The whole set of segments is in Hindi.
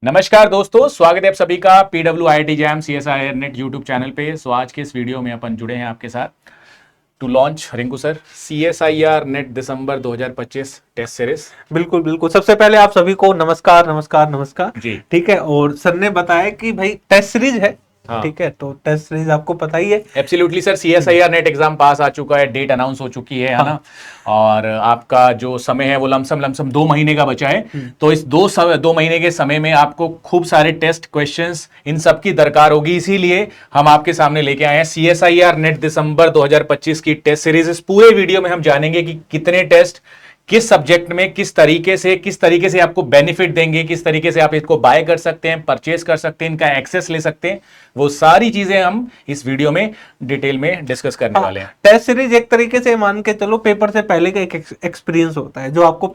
नमस्कार दोस्तों, स्वागत है आप सभी का PWIIT jam CSIR net YouTube channel पे। सो आज के इस वीडियो में अपन जुड़े हैं आपके साथ to launch Rinku sir CSIR NET दिसंबर 2025 टेस्ट सीरीज। बिल्कुल बिल्कुल। सबसे पहले आप सभी को नमस्कार नमस्कार नमस्कार जी। ठीक है। और सर ने बताया कि भाई टेस्ट सीरीज है। हाँ। ठीक है, तो टेस्ट सीरीज आपको पता ही है। Absolutely sir, CSIR NET exam पास आ चुका है, डेट अनाउंस हो चुकी है ना। और आपका जो समय है वो लमसम 2 महीने का बचा है। तो इस 2 महीने के समय में आपको खूब सारे टेस्ट क्वेश्चंस इन सब की दरकार होगी, इसीलिए हम आपके सामने लेके आए हैं CSIR नेट दिसंबर 2025 की टेस्ट सीरीज। इस पूरे वीडियो में हम जानेंगे कि कितने टेस्ट किस सब्जेक्ट में किस तरीके से आपको बेनिफिट देंगे, किस तरीके से आप इसको बाय कर सकते हैं, परचेज कर सकते हैं, इनका एक्सेस ले सकते हैं। वो सारी चीजें हम इस वीडियो में डिटेल में डिस्कस करने वाले हैं। टेस्ट सीरीज एक तरीके से मान के चलो पेपर से पहले का एक एक्सपीरियंस होता है, जो आपको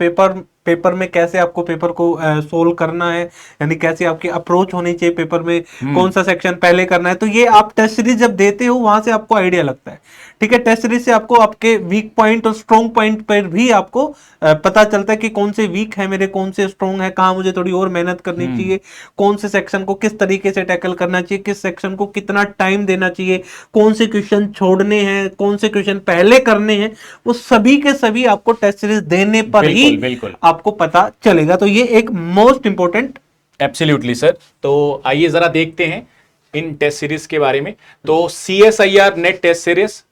पेपर में कैसे आपको पेपर को सोल्व करना है, यानी कैसे आपकी अप्रोच होनी चाहिए पेपर में, कौन सा सेक्शन पहले करना है। तो ये आप टेस्ट सीरीज जब देते हो वहां से आपको आइडिया लगता है। ठीक है, टेस्ट सीरीज से आपको आपके वीक पॉइंट और स्ट्रॉन्ग पॉइंट पर भी आपको पता चलता है कि कौन से वीक है मेरे, कौन से स्ट्रॉन्ग है, कहाँ मुझे थोड़ी और मेहनत करनी चाहिए, कौन से सेक्शन को किस तरीके से टैकल करना चाहिए, किस सेक्शन को कितना टाइम देना चाहिए, कौन से क्वेश्चन छोड़ने हैं, कौन से क्वेश्चन पहले करने हैं। वो सभी के सभी आपको टेस्ट सीरीज देने पर ही आपको पता चलेगा। तो ये एक मोस्ट इंपॉर्टेंट। Absolutely sir. तो आइए जरा देखते हैं इन टेस्ट सीरीज के बारे में। तो CSIR नेट टेस्ट सीरीज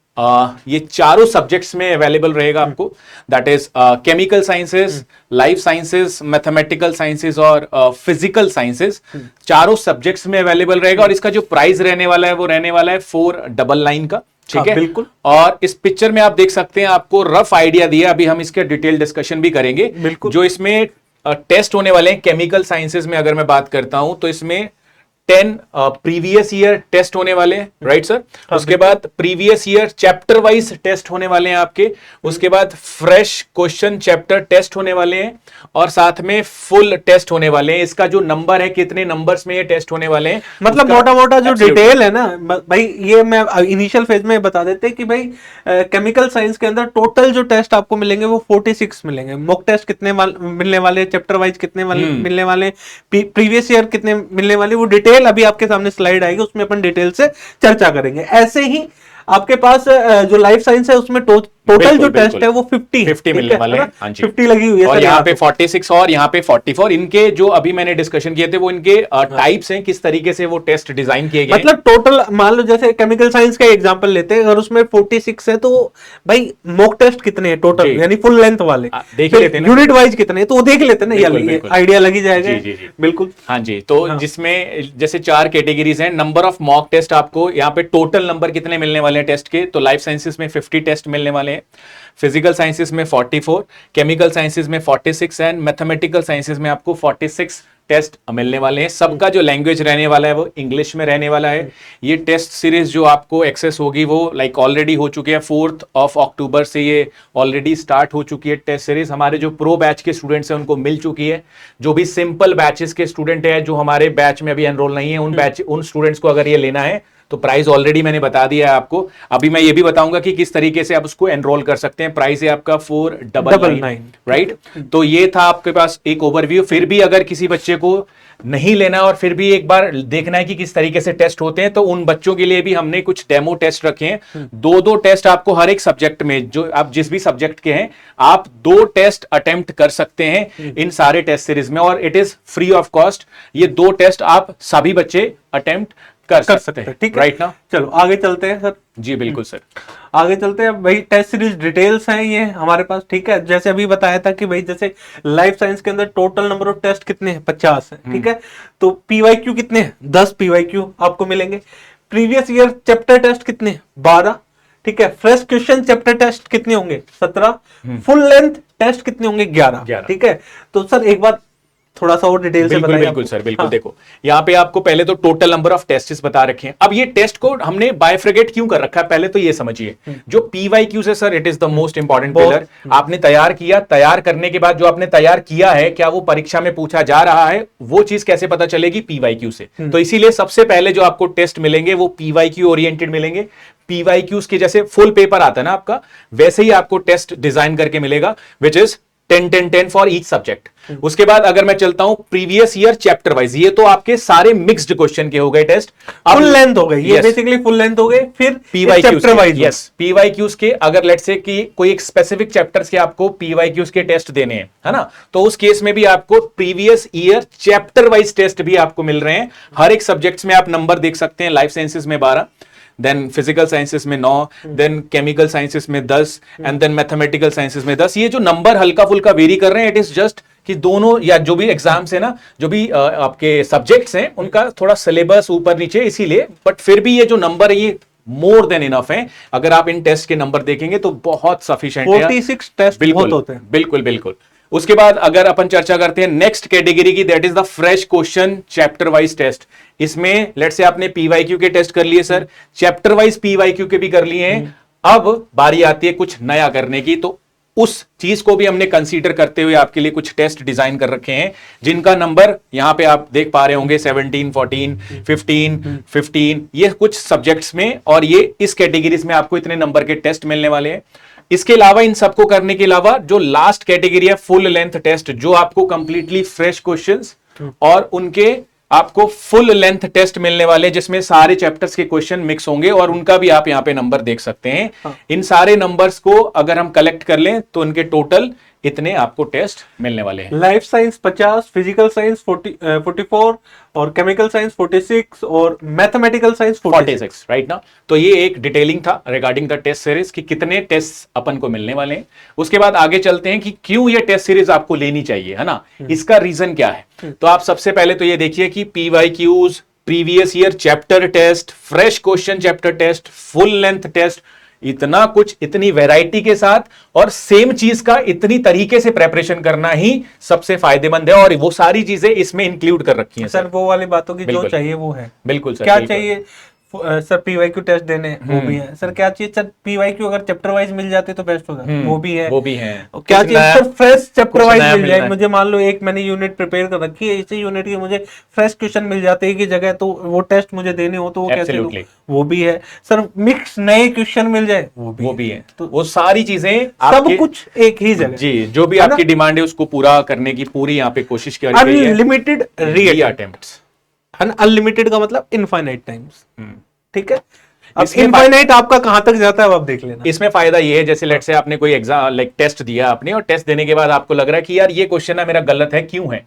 ये चारों सब्जेक्ट्स में अवेलेबल रहेगा आपको। That is chemical sciences, life sciences, mathematical sciences और फिजिकल साइंसेस। चारों सब्जेक्ट्स में अवेलेबल रहेगा। और इसका जो प्राइस रहने वाला है वो रहने वाला है 499 का। ठीक है, बिल्कुल। और इस पिक्चर में आप देख सकते हैं, आपको रफ आइडिया दिया। अभी हम इसके डिटेल डिस्कशन भी करेंगे। बिल्कुल। जो इसमें टेस्ट होने वाले हैं केमिकल साइंसेस में अगर मैं बात करता हूं तो इसमें 10 प्रीवियस ईयर टेस्ट होने वाले हैं, राइट सर। उसके बाद previous year chapter wise test होने वाले हैं आपके। उसके बाद फ्रेश क्वेश्चन चैप्टर टेस्ट होने वाले हैं और साथ में फुल टेस्ट होने वाले हैं। इसका जो नंबर है, कितने नंबर्स में ये टेस्ट होने वाले हैं, मतलब मोटा मोटा जो डिटेल है ना भाई, ये मैं इनिशियल फेज में बता देते कि भाई केमिकल साइंस के अंदर टोटल जो टेस्ट आपको मिलेंगे वो 46 मिलेंगे। मॉक टेस्ट कितने मिलने वाले, चैप्टर वाइज कितने मिलने वाले, प्रीवियस ईयर कितने मिलने वाले, वो डिटेल अभी आपके सामने स्लाइड आएगी, उसमें अपन डिटेल से चर्चा करेंगे। ऐसे ही आपके पास जो लाइफ साइंस है उसमें टोटल जो टेस्ट है वो 50 मिलने वाले हैं। हाँ जी, 50 लगी हुई है। और यहाँ पे 46 और यहाँ पे 44। इनके जो अभी मैंने डिस्कशन किए थे वो इनके टाइप्स हैं, किस तरीके से वो टेस्ट डिजाइन किए गए। मतलब टोटल मान लो जैसे केमिकल साइंस का एग्जांपल लेते हैं, अगर उसमें 46 है तो भाई मॉक टेस्ट कितने हैं टोटल, यानी फुल लेंथ वाले देख लेते हैं, यूनिट वाइज कितने हैं तो वो देख लेते हैं ना, आइडिया लगी जाएगा। बिल्कुल। हाँ जी। तो जिसमें जैसे 4 कैटेगरीज हैं। नंबर ऑफ मॉक टेस्ट, आपको यहाँ पे टोटल नंबर कितने मिलने वाले हैं टेस्ट के, तो लाइफ साइंसेस में 50 टेस्ट मिलने वाले हैं, फिजिकल साइंसेस में 44, केमिकल साइंसेस में 46 एंड मैथमेटिकल साइंसेस में आपको 46 टेस्ट मिलने वाले हैं। सबका जो लैंग्वेज रहने वाला है वो इंग्लिश में रहने वाला है। ये टेस्ट सीरीज जो आपको एक्सेस होगी वो ऑलरेडी हो चुकी है। 4 अक्टूबर से ये ऑलरेडी स्टार्ट हो चुकी है टेस्ट सीरीज। हमारे जो प्रो बैच के स्टूडेंट्स हैं उनको मिल चुकी है। जो भी सिंपल बैचेस के स्टूडेंट हैं जो हमारे बैच में अभी एनरोल नहीं है, उन स्टूडेंट्स को अगर ये लेना है तो प्राइस ऑलरेडी मैंने बता दिया है आपको। अभी मैं ये भी बताऊंगा कि किस तरीके से आप उसको एनरोल कर सकते हैं। प्राइस है आपका 499, राइट। तो ये था आपके पास एक ओवरव्यू। फिर भी अगर किसी बच्चे को नहीं लेना और फिर भी एक बार देखना है कि किस तरीके से टेस्ट होते हैं, तो उन बच्चों के लिए भी हमने कुछ डेमो टेस्ट रखे हैं। 2 टेस्ट आपको हर एक सब्जेक्ट में, जो आप जिस भी सब्जेक्ट के हैं, आप 2 टेस्ट अटेम्प्ट कर सकते हैं इन सारे टेस्ट सीरीज में, और it is free of cost. ये 2 टेस्ट आप सभी बच्चे अटेम्प्ट कर सकते हैं, ठीक है, राइट ना। चलो आगे चलते हैं सर। जी बिल्कुल सर, आगे चलते हैं भाई। टेस्ट सीरीज डिटेल्स हैं ये हमारे पास, ठीक है। जैसे अभी बताया था कि भाई जैसे लाइफ साइंस के अंदर टोटल नंबर ऑफ टेस्ट कितने हैं, 50 है, ठीक है। तो PYQ कितने हैं, 10 PYQ आपको मिलेंगे। प्रीवियस ईयर चैप्टर टेस्ट कितने हैं, 12, ठीक है। फ्रेश क्वेश्चन चैप्टर टेस्ट कितने होंगे, 17। फुल लेंथ टेस्ट कितने होंगे, 11, ठीक है। तो सर एक बार थोड़ा सा और डिटेल से बताइए। बिल्कुल सर, बिल्कुल। देखो यहाँ पे आपको पहले तो टोटल नंबर ऑफ टेस्ट्स बता रखे हैं। अब ये टेस्ट को हमने बाइफ्रिकेट क्यों कर रखा है, पहले तो ये समझिए। जो PYQs है sir, it is the most important pillar. आपने तैयार किया, तैयार करने के बाद जो आपने तैयार किया है, क्या वो परीक्षा में पूछा जा रहा है, वो चीज कैसे पता चलेगी, PYQ से। तो इसीलिए सबसे पहले जो आपको टेस्ट मिलेंगे वो PYQ ओरिएंटेड मिलेंगे। PYQs के जैसे फुल पेपर आता है ना आपका, वैसे ही आपको टेस्ट डिजाइन करके मिलेगा, which is 10 for each subject. उसके बाद अगर मैं चलता हूं प्रीवियस ईयर चैप्टर वाइज, ये तो आपके सारे मिक्स्ड क्वेश्चन के हो गए टेस्ट, फुल लेंथ हो गई ये, बेसिकली फुल लेंथ हो गए। फिर चैप्टर वाइज, यस पीवाईक्यूज के, अगर लेट्स से कि कोई एक स्पेसिफिक चैप्टर्स के आपको पीवाईक्यूज के टेस्ट देने हैं, है ना, तो उस केस में भी आपको previous year chapter wise test भी आपको मिल रहे हैं। हर एक सब्जेक्ट्स में आप नंबर देख सकते हैं, लाइफ साइंसेस में 12, देन फिजिकल साइंसेस में 9, देन केमिकल साइंसेस में 10 एंड देन मैथमेटिकल साइंसेस में 10। ये जो नंबर हल्का फुल्का वेरी कर रहे हैं, इट इज जस्ट कि दोनों या जो भी एग्जाम्स है ना, जो भी आपके सब्जेक्ट्स हैं उनका थोड़ा सिलेबस ऊपर नीचे इसीलिए, बट फिर भी ये जो नंबर है ये मोर देन इनफ है। अगर आप इन टेस्ट के नंबर देखेंगे तो बहुत सफिशिएंट है, 46 टेस्ट बहुत होते हैं। बिल्कुल बिल्कुल। उसके बाद अगर अपन चर्चा करते हैं नेक्स्ट कैटेगरी की, that is the fresh question chapter wise test. इसमें लेट से आपने पीवाईक्यू के टेस्ट कर लिए सर, चैप्टर वाइज पीवाईक्यू के भी कर लिए हैं, अब बारी आती है कुछ नया करने की, तो उस चीज को भी हमने कंसीडर करते हुए आपके लिए कुछ टेस्ट डिजाइन कर रखे हैं, जिनका नंबर यहां पे आप देख पा रहे होंगे 17, 14, 15, 15, ये कुछ सब्जेक्ट्स में, और ये इस कैटेगरीज में आपको इतने नंबर के टेस्ट मिलने वाले हैं। इसके अलावा इन सबको करने के अलावा जो लास्ट कैटेगरी है फुल लेंथ टेस्ट, जो आपको कंप्लीटली फ्रेश क्वेश्चंस और उनके आपको फुल लेंथ टेस्ट मिलने वाले, जिसमें सारे चैप्टर्स के क्वेश्चन मिक्स होंगे और उनका भी आप यहां पे नंबर देख सकते हैं। इन सारे नंबर्स को अगर हम कलेक्ट कर लें तो इनके टोटल इतने आपको टेस्ट मिलने वाले हैं। लाइफ साइंस 50, फिजिकल साइंस 44 और केमिकल साइंस 46 और मैथमेटिकल साइंस 46, राइट ना। तो ये एक डिटेलिंग था रिगार्डिंग द टेस्ट सीरीज कि कितने टेस्ट अपन को मिलने वाले हैं। उसके बाद आगे चलते हैं कि क्यों ये टेस्ट सीरीज आपको लेनी चाहिए, है ना, इसका रीजन क्या है। तो आप सबसे पहले तो ये देखिए कि PYQs, previous year chapter test, fresh question chapter test, full length test, इतना कुछ, इतनी वैरायटी के साथ और सेम चीज का इतनी तरीके से प्रेपरेशन करना ही सबसे फायदेमंद है, और वो सारी चीजें इसमें इंक्लूड कर रखी हैं सर। वो वाली बातों की जो चाहिए वो है। बिल्कुल सर। क्या चाहिए सर? पीवाईक्यू टेस्ट देने वो भी है सर। क्या चाहिए सर? पीवाईक्यू अगर चैप्टर वाइज मिल जाते तो बेस्ट होगा, वो भी है, वो भी है। क्या चाहिए सर? फ्रेश चैप्टर वाइज मिल जाए। मुझे मान लो एक मैंने यूनिट प्रिपेयर कर रखी है, इसी यूनिट के मुझे फ्रेश क्वेश्चन मिल जाते हैं की जगह, तो वो टेस्ट मुझे देने हो तो वो कैसे दूं? वो भी है सर। मिक्स नए क्वेश्चन मिल जाए, वो भी है। तो वो सारी चीजें सब कुछ एक ही जगह जी, जो भी आपकी डिमांड है उसको पूरा करने की पूरी यहाँ पे कोशिश की गई है। अनलिमिटेड री-अटेम्प्ट्स। अनलिमिटेड का मतलब इनफाइनाइट टाइम्स, ठीक है। अब इनफाइनाइट आपका कहां तक जाता है अब आप देख लेना। इसमें फायदा ये है, जैसे लेट से आपने कोई एग्जाम लाइक टेस्ट दिया आपने, और टेस्ट देने के बाद आपको लग रहा है कि यार ये क्वेश्चन ना मेरा गलत है, क्यों है,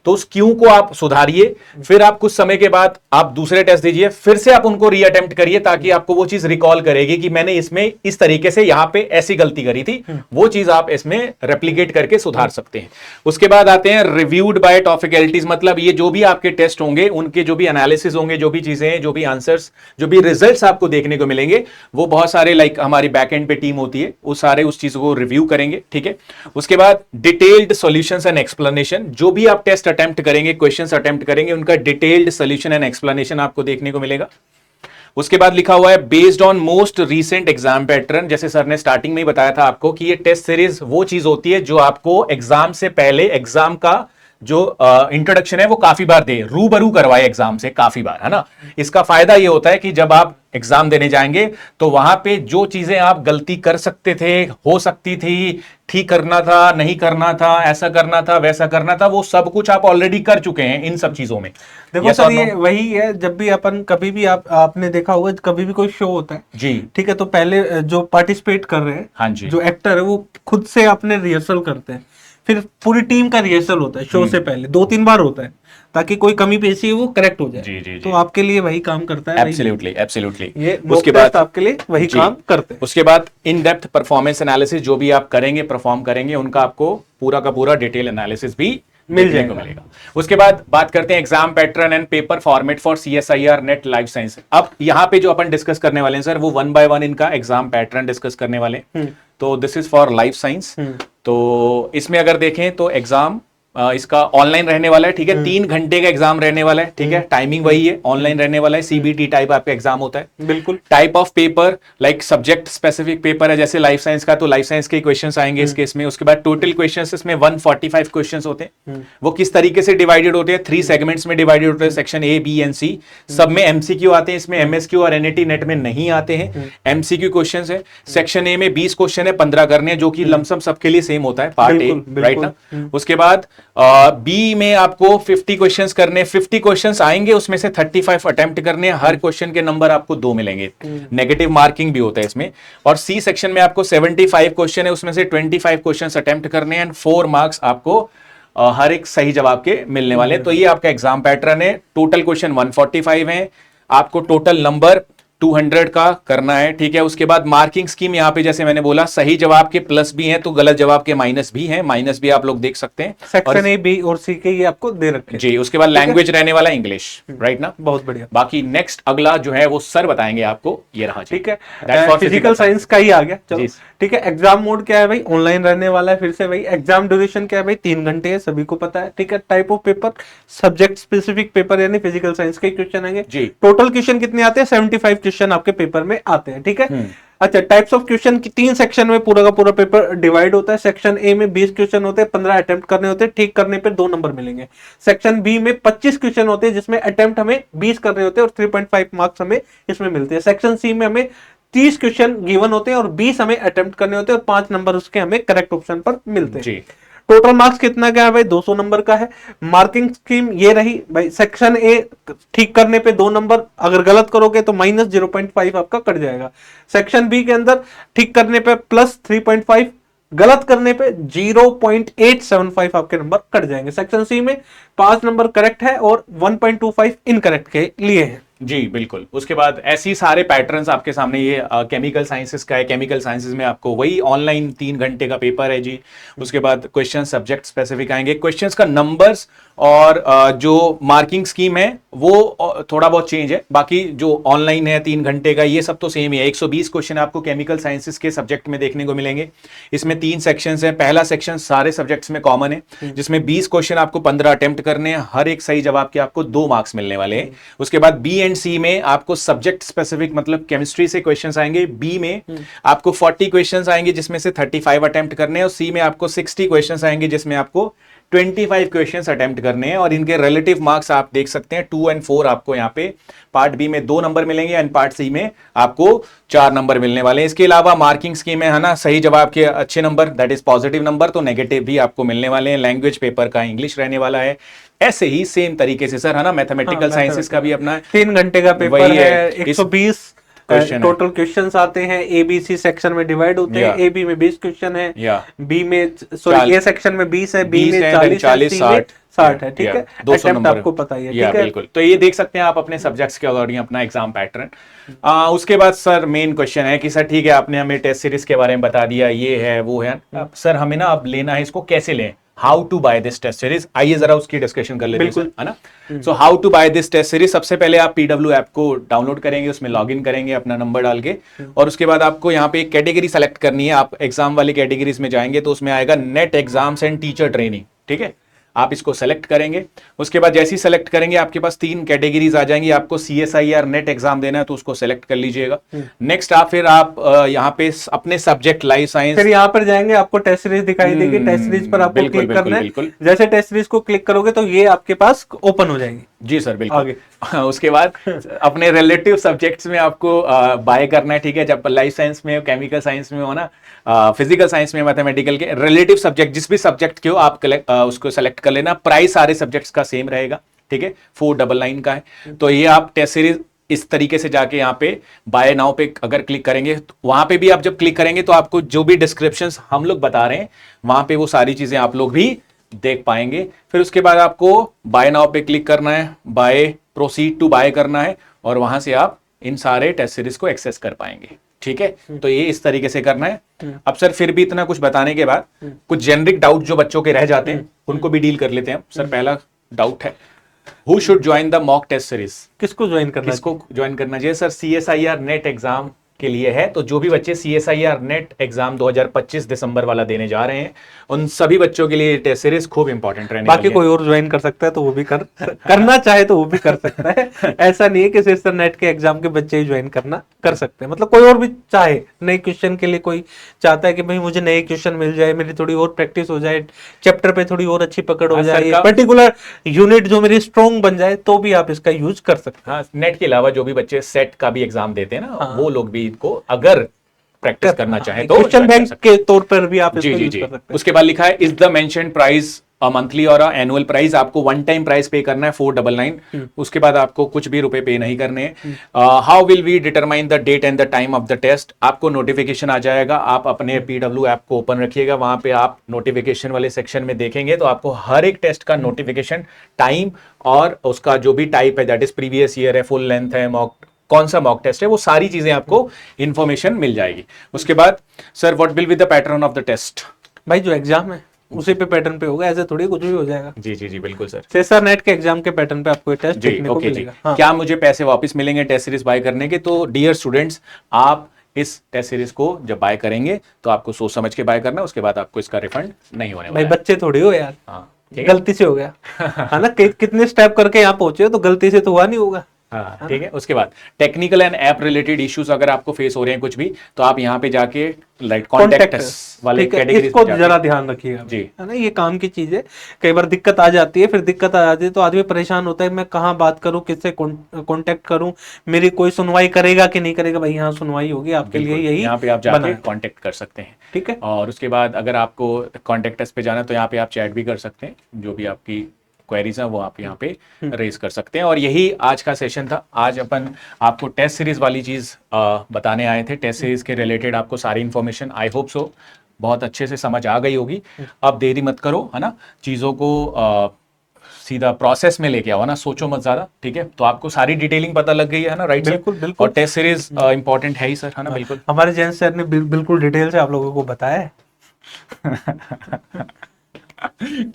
तो उस क्यों को आप सुधारिए, फिर आप कुछ समय के बाद आप दूसरे टेस्ट दीजिए, फिर से आप उनको रीअटेम्प्ट करिए, ताकि आपको वो चीज रिकॉल करेगी कि मैंने इसमें इस तरीके से यहां पे ऐसी गलती करी थी, वो चीज आप इसमें रेप्लिकेट करके सुधार सकते हैं। उसके बाद आते हैं रिव्यूड बाय टॉप फैकल्टीज, मतलब ये जो भी आपके टेस्ट होंगे, उनके जो भी एनालिसिस होंगे, जो भी चीजें हैं, जो भी आंसर्स, जो भी रिजल्ट्स आपको देखने को मिलेंगे, वो बहुत सारे लाइक हमारी बैक एंड पे टीम होती है, वो सारे उस चीज को रिव्यू करेंगे, ठीक है। उसके बाद डिटेल्ड सॉल्यूशंस एंड एक्सप्लेनेशन, जो भी आप टेस्ट अटेम्प्ट करेंगे, क्वेश्चंस अटेम्प्ट करेंगे, उनका डिटेल्ड सॉल्यूशन एंड एक्सप्लेनेशन आपको देखने को मिलेगा। उसके बाद लिखा हुआ है based on most recent exam pattern, जैसे सर ने स्टार्टिंग में ही बताया था आपको कि ये टेस्ट सीरीज वो चीज होती है जो आपको एग्जाम से पहले एग्जाम का जो इंट्रोडक्शन है वो काफी बार दे, रूबरू करवाए एग्जाम से काफी बार, है ना। इसका फायदा ये होता है कि जब आप एग्जाम देने जाएंगे तो वहां पे जो चीजें आप गलती कर सकते थे, हो सकती थी, ठीक करना था, नहीं करना था, ऐसा करना था, वैसा करना था, वो सब कुछ आप ऑलरेडी कर चुके हैं इन सब चीजों में। देखो सर, ये वही है, जब भी अपन कभी भी आपने देखा होगा, कभी भी कोई शो होता है जी, ठीक है, तो पहले जो पार्टिसिपेट कर रहे हैं, हाँ जी, जो एक्टर है वो खुद से अपने रिहर्सल करते हैं, फिर पूरी टीम का रिहर्सल होता है शो से पहले 2-3 बार होता है, ताकि कोई कमी पेशी है वो करेक्ट हो जाए। जी, जी, तो आपके लिए वही काम करता है। Absolutely, absolutely. ये उसके बाद आपके लिए वही काम करते हैं। उसके बाद इन डेप्थ परफॉर्मेंस एनालिसिस जो भी आप करेंगे, परफॉर्म करेंगे, उनका आपको पूरा का पूरा डिटेल एनालिसिस भी मिलेगा। उसके बाद बात करते हैं exam pattern and paper format for CSIR net life science. अब यहाँ पे जो अपन डिस्कस करने वाले हैं सर, वो 1 by 1 इनका एग्जाम पैटर्न डिस्कस करने वाले हैं। तो this is for life science. तो इसमें अगर देखें तो एग्जाम इसका ऑनलाइन रहने वाला है, ठीक है। 3 घंटे का एग्जाम रहने वाला है, ठीक है। टाइमिंग वही है, ऑनलाइन रहने वाला है। सीबीटी टाइप आपका एग्जाम होता है। बिल्कुल। Type of paper like subject specific paper है, जैसे लाइफ साइंस का तो लाइफ साइंस के क्वेश्चंस आएंगे इस केस में। उसके बाद टोटल क्वेश्चंस इसमें 145 क्वेश्चंस होते हैं। वो किस तरीके से डिवाइडेड होते हैं, 3 सेगमेंट्स में डिवाइडेड होते हैं, सेक्शन ए, बी एंड सी। सब में एमसीक्यू आते हैं, इसमें एमएसक्यू और एनईटी नेट में नहीं आते हैं। एमसीक्यू क्वेश्चंस है। सेक्शन ए में 20 क्वेश्चन है, 15 करने हैं, जो कि लमसम सबके लिए सेम होता है, पार्ट ए, राइट ना। उसके बाद बी में आपको 50 क्वेश्चंस करने, 50 क्वेश्चंस आएंगे, उसमें से 35 अटेम्प्ट करने हैं। हर क्वेश्चन के नंबर आपको 2 मिलेंगे, नेगेटिव मार्किंग भी होता है इसमें। और सी सेक्शन में आपको 75 क्वेश्चन है, उसमें से 25 क्वेश्चंस अटेम्प्ट करने हैं एंड 4 मार्क्स आपको हर एक सही जवाब के मिलने वाले हैं। तो ये आपका एग्जाम पैटर्न है। टोटल क्वेश्चन 145 है, आपको टोटल नंबर 200 का करना है, ठीक है। उसके बाद मार्किंग स्कीम यहाँ पे जैसे मैंने बोला, सही जवाब के प्लस भी हैं तो गलत जवाब के माइनस भी हैं, माइनस भी आप लोग देख सकते हैं। सेक्शन ए, बी और सी के ये आपको दे रखे जी। उसके बाद लैंग्वेज रहने वाला इंग्लिश, राइट ना। बहुत बढ़िया। बाकी नेक्स्ट अगला जो है वो सर बताएंगे आपको, ये रहा। ठीक है, फिजिकल साइंस का ही आ गया, चलो ठीक है। एग्जाम मोड क्या है भाई, ऑनलाइन रहने वाला है। फिर से भाई एग्जाम ड्यूरेशन क्या है भाई, 3 घंटे है, सभी को पता है, ठीक है। Type of paper subject specific paper, यानी फिजिकल साइंस के क्वेश्चन आएंगे। टोटल क्वेश्चन कितने आते हैं, 75 क्वेश्चन आपके पेपर में आते हैं, ठीक है। अच्छा, टाइप्स ऑफ क्वेश्चन की 3 सेक्शन में पूरा का पूरा पेपर डिवाइड होता है। सेक्शन ए में 20 क्वेश्चन होते हैं, 15 अटेम्प्ट करने होते हैं, ठीक करने पे 2 नंबर मिलेंगे। सेक्शन बी में 25 क्वेश्चन होते हैं, जिसमें अटेम्प्ट हमें 20 करने होते हैं और 3.5 मार्क्स हमें इसमें मिलते हैं। सेक्शन सी में हमें 30 क्वेश्चन गिवन होते हैं और 20 हमें अटेम्प्ट करने होते हैं और 5 नंबर उसके हमें करेक्ट ऑप्शन पर मिलते हैं। टोटल मार्क्स कितना क्या है भाई, 200 नंबर का है। मार्किंग स्कीम ये रही भाई, सेक्शन ए ठीक करने पे 2 नंबर, अगर गलत करोगे तो माइनस 0.5 आपका कट जाएगा। सेक्शन बी के अंदर ठीक करने पे प्लस 3.5, गलत करने पे 0.875 आपके नंबर कट जाएंगे। सेक्शन सी में 5 नंबर करेक्ट है और 1.25 इनकरेक्ट के लिए है। जी बिल्कुल। उसके बाद ऐसी सारे पैटर्न्स आपके सामने, ये केमिकल साइंसेस का है। केमिकल साइंसेस में आपको वही ऑनलाइन 3 घंटे का पेपर है जी। उसके बाद क्वेश्चन सब्जेक्ट स्पेसिफिक आएंगे, क्वेश्चंस का नंबर्स और जो मार्किंग स्कीम है वो थोड़ा बहुत चेंज है। बाकी जो ऑनलाइन है 3 घंटे का, ये सब तो सेम ही है। 120 क्वेश्चन आपको केमिकल साइंसेस के सब्जेक्ट में देखने को मिलेंगे। इसमें 3 सेक्शंस हैं। पहला सेक्शन सारे सब्जेक्ट्स में कॉमन है, जिसमें 20 क्वेश्चन आपको 15 अटेम्प्ट करने हैं, हर एक सही जवाब के आपको 2 मार्क्स मिलने वाले हैं। उसके बाद बी एंड सी में आपको सब्जेक्ट स्पेसिफिक मतलब केमिस्ट्री से क्वेश्चंस आएंगे। बी में आपको 40 क्वेश्चंस आएंगे, जिसमें से 35 अटेम्प्ट करने हैं। और सी में आपको 60 क्वेश्चंस आएंगे, जिसमें आपको 25 क्वेश्चंस अटेम्प्ट करने हैं। और इनके रिलेटिव मार्क्स आप देख सकते हैं, 2 और 4 आपको यहाँ पे पार्ट बी में 2 नंबर मिलेंगे एंड पार्ट सी में आपको 4 नंबर मिलने वाले हैं। इसके अलावा मार्किंग स्कीम है ना, सही जवाब के अच्छे number, that is positive number, तो नेगेटिव भी आपको मिलने वाले हैं। लैंग्वेज पेपर का इंग्लिश रहने वाला है। ऐसे ही सेम तरीके से सर है ना, मैथमेटिकल साइंसेस का भी अपना 3 घंटे का पेपर है। 120 टोटल क्वेश्चंस आते हैं। ए बी सी सेक्शन में डिवाइड होते हैं। ए बी में 20 क्वेश्चन है, बी में सॉरी ए सेक्शन में 20 है, बी में 40 60 है, ठीक है। 200 नंबर आपको पता ही है, ठीक है। बिल्कुल। तो ये देख सकते हैं आप अपने सब्जेक्ट्स के अकॉर्डिंग अपना एग्जाम पैटर्न। उसके बाद सर मेन क्वेश्चन है कि सर ठीक है, आपने हमें टेस्ट सीरीज के बारे में बता दिया, ये है वो है, सर हमें ना अब लेना है, इसको कैसे लें, how to buy this test series, आइए जरा उसकी डिस्कशन कर लेते हैं, है ना। So how to buy this test series, सबसे पहले आप पीडब्ल्यू ऐप को डाउनलोड करेंगे, उसमें लॉगिन करेंगे अपना नंबर डाल के, और उसके बाद आपको यहाँ पे एक कैटेगरी सेलेक्ट करनी है। आप एग्जाम वाली कैटेगरीज में जाएंगे तो उसमें आएगा net exams and teacher training, ठीक है। आप इसको सेलेक्ट करेंगे। उसके बाद जैसे ही सेलेक्ट करेंगे आपके पास 3 कैटेगरीज आ जाएंगी। आपको CSIR नेट एग्जाम देना है तो उसको सेलेक्ट कर लीजिएगा। नेक्स्ट फिर आप यहाँ पे अपने सब्जेक्ट लाइफ साइंस, फिर यहाँ पर जाएंगे, आपको टेस्ट सीरीज दिखाई देगी। टेस्ट सीरीज पर आपको क्लिक करना है। जैसे टेस्ट सीरीज को क्लिक करोगे तो ये आपके पास ओपन हो जाएगी। जी सर बिल्कुल। आगे उसके बाद अपने रिलेटिव सब्जेक्ट्स में आपको बाय करना है, ठीक है। जब लाइफ साइंस में, केमिकल साइंस में हो ना, फिजिकल साइंस में, मैथमेटिकल के रिलेटिव सब्जेक्ट, जिस भी सब्जेक्ट के हो आप उसको सेलेक्ट कर लेना। प्राइस सारे सब्जेक्ट्स का सेम रहेगा, ठीक है, 499 का है। तो ये आप टेस्ट सीरीज इस तरीके से जाके यहाँ पे बाय नाउ पे अगर क्लिक करेंगे तो वहां पे भी आप जब क्लिक करेंगे तो आपको जो भी डिस्क्रिप्शंस हम लोग बता रहे हैं वहां पे वो सारी चीजें आप लोग भी देख पाएंगे। फिर उसके बाद आपको बाय नाउ पे क्लिक करना है, बाय प्रोसीड टू बाय करना है, और वहां से आप इन सारे टेस्ट सीरीज को एक्सेस कर पाएंगे, ठीक है। तो ये इस तरीके से करना है। अब सर फिर भी इतना कुछ बताने के बाद कुछ जेनरिक डाउट जो बच्चों के रह जाते हैं उनको भी डील कर लेते हैं। सर पहला डाउट है, who should join the mock test series, किसको ज्वाइन करना, किसको ज्वाइन करना चाहिए? सर CSIR नेट एग्जाम के लिए है। तो जो भी बच्चे CSIR नेट एग्जाम 2025 दिसंबर वाला देने जा रहे हैं, उन सभी बच्चों के लिए टेस्ट सीरीज खूब इंपॉर्टेंट रहने बाकी वाली है। कोई और ज्वाइन कर सकता है तो वो भी करना चाहे तो वो भी कर सकता है। ऐसा नहीं है कि सिर्फ नेट के एग्जाम के बच्चे ही ज्वाइन करना कर सकते हैं, मतलब कोई और भी चाहे नए क्वेश्चन के लिए, कोई चाहता है कि भाई मुझे नए क्वेश्चन मिल जाए, मेरी थोड़ी और प्रैक्टिस हो जाए, चैप्टर पे थोड़ी और अच्छी पकड़ हो हाँ, जाए, सरकार- पर्टिकुलर यूनिट जो मेरी स्ट्रॉन्ग बन जाए, तो भी आप इसका यूज कर सकते हैं। हाँ, नेट के अलावा जो भी बच्चे सेट का भी एग्जाम देते हैं ना, हाँ। वो लोग भी इनको अगर प्रैक्टिस करना चाहे तो क्वेश्चन join कर बैंक सकते के तौर पर भी आप हैं। जी इसको जी यूज जी। कर सकते हैं। उसके बाद लिखा है, is the mention price a monthly और एनुअल प्राइस। आपको वन टाइम प्राइस पे करना है 499, उसके बाद आपको कुछ भी रुपए पे नहीं करने हैं। How will we determine the date and the time of the test. आपको नोटिफिकेशन आ जाएगा, आप अपने PW ऐप को ओपन रखिएगा, वहां पे आप नोटिफिकेशन वाले सेक्शन में देखेंगे तो आपको हर एक टेस्ट का नोटिफिकेशन, टाइम और उसका जो भी टाइप है, दैट इज प्रीवियस ईयर है, फुल लेंथ है, मॉक कौन सा मॉक टेस्ट है, वो सारी चीजें आपको इंफॉर्मेशन मिल जाएगी। उसके बाद sir what will be the pattern of the test. भाई जो एग्जाम है उसी पे पैटर्न पे होगा, ऐसे थोड़ी कुछ भी हो जाएगा। जी जी जी बिल्कुल सर। सेसर नेट के एग्जाम के पैटर्न पे आपको टेस्ट जी देखने को ओके जी। मिलेगा। हाँ। क्या मुझे पैसे वापस मिलेंगे टेस्ट सीरीज बाय करने के? तो डियर स्टूडेंट्स, आप इस टेस्ट सीरीज को जब बाय करेंगे तो आपको सोच समझ के बाय करना, उसके बाद आपको इसका रिफंड नहीं होने भाई वाला है। बच्चे थोड़ी हो यार, हाँ ठीक है। गलती से हो गया है ना, कितने स्टेप करके यहाँ पहुंचे हो, तो गलती से तो हुआ नहीं होगा। हाँ ठीक है। उसके बाद technical and app related issues अगर आपको फेस हो रहे हैं कुछ भी, तो आप यहाँ पे जाके लाइक कॉन्टेक्ट वाले ठीक है, कैटेगरी इसको जरा ध्यान रखिएगा जी। है ना, ये काम की चीज है। कई बार दिक्कत आ जाती है, फिर दिक्कत आ जाती है तो आदमी परेशान होता है, मैं कहाँ बात करूं, किससे कांटेक्ट करूं, मेरी कोई सुनवाई करेगा कि नहीं करेगा। भाई यहाँ सुनवाई होगी आपके लिए, यही यहाँ पे आप जाके कांटेक्ट कर सकते हैं। ठीक है। और उसके बाद अगर आपको कॉन्टेक्ट पे जाना है तो यहाँ पे आप चैट भी कर सकते हैं, जो भी आपकी क्वेरीज हैं वो आप यहाँ पे रेज कर सकते हैं। और यही आज का सेशन था। आज अपन आपको टेस्ट सीरीज वाली चीज बताने आए थे। टेस्ट सीरीज के रिलेटेड आपको सारी इन्फॉर्मेशन आई होप सो बहुत अच्छे से समझ आ गई होगी। अब देरी मत करो, है ना, चीज़ों को सीधा प्रोसेस में लेके आओ ना, सोचो मत ज्यादा। ठीक है, तो आपको सारी डिटेलिंग पता लग गई है ना, राइट? बिल्कुल बिल्कुल। और टेस्ट सीरीज इंपॉर्टेंट है ही सर, है ना? बिल्कुल। हमारे जैन सर ने बिल्कुल डिटेल से आप लोगों को बताया है।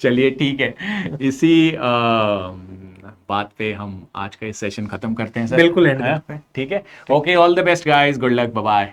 चलिए ठीक है, इसी बात पे हम आज का इस सेशन खत्म करते हैं सर। बिल्कुल एंड है? करते हैं। ठीक है, okay, all the best guys, good luck, bye bye.